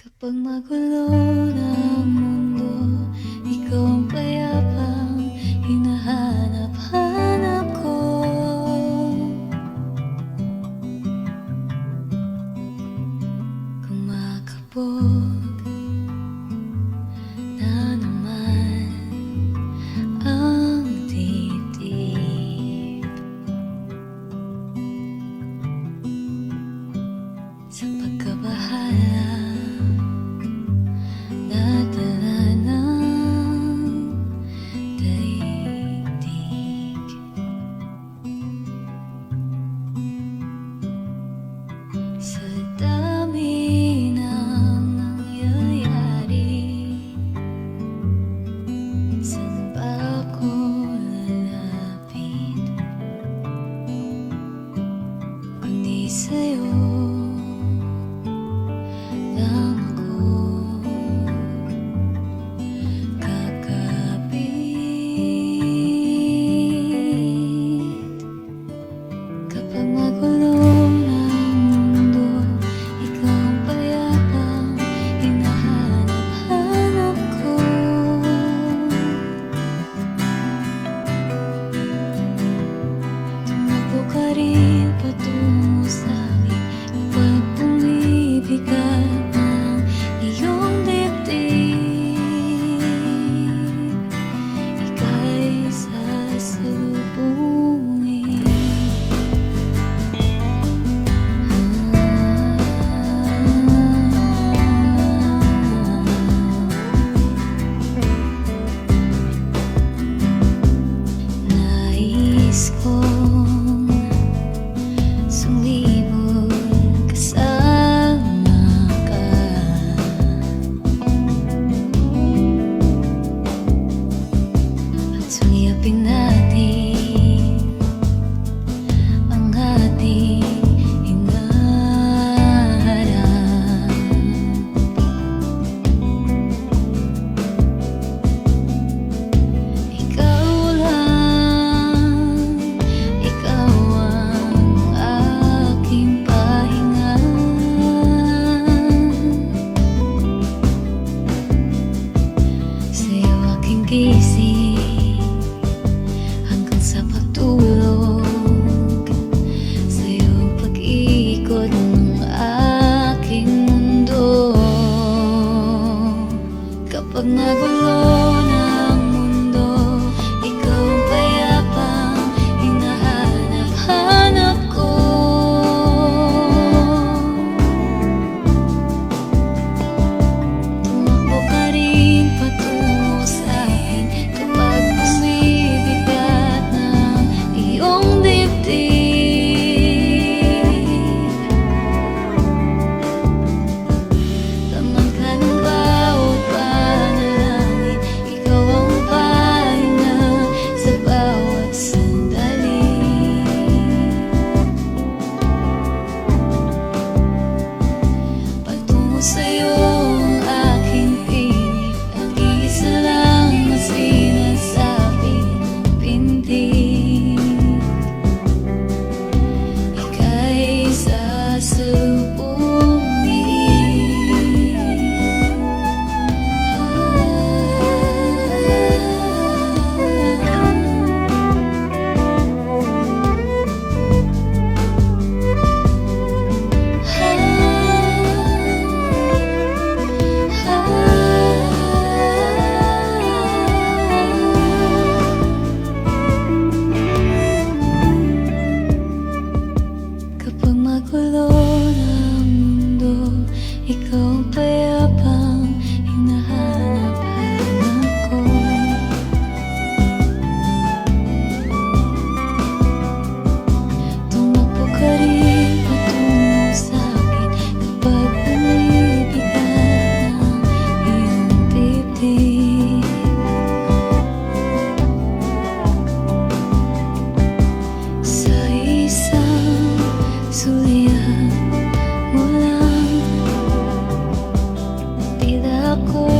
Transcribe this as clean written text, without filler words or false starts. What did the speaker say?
Kapag magulo na ang mundo, ikaw ang payapang hinahanap-hanap ko. Kumakabog na naman ang dibdib sa pagkabahala nadala ng daigdig. Sa dami ng nangyayari, saan ba ako lalapit kundi sa'yo lang ako kakapit. Kapag magulo na ang mundo, ikaw ang payapang hinahanap-hanap ko. Tumakbo ka rin patungo sa'kin kapag bumibigat ang iyong dibdib. Ika'y sasalubungin. Nais kong sumibol kasama ka, at suyapin natin ang ating hinaharap. Ikaw lang, ikaw ang aking pahinga. Sa'yo aking gising hanggang sa pagtulog. Sa'yo ang pag-ikot ng aking mundo. Kapag nagulo na ang mundo, ikaw ang payapang hinahanap-hanap ko. Tumakbo ka rin patungo sa'kin kapag bumibigat ng iyong dibdib. Laman ka ng bawat panalangin, ikaw ang pahinga sa bawat sandali. Patungo sa'yo ang aking pinig, ang isa lang na sinasabi ng pindig. Ika'y sasalubungin. Kapag magulo na ang mundo, ikaw ang payapang hinahanap-hanap ko. Tumakbo ka rin patungo sa'kin kapag bumibigat ang iyong dibdib. Sa isang sulyap mo lang, tila ako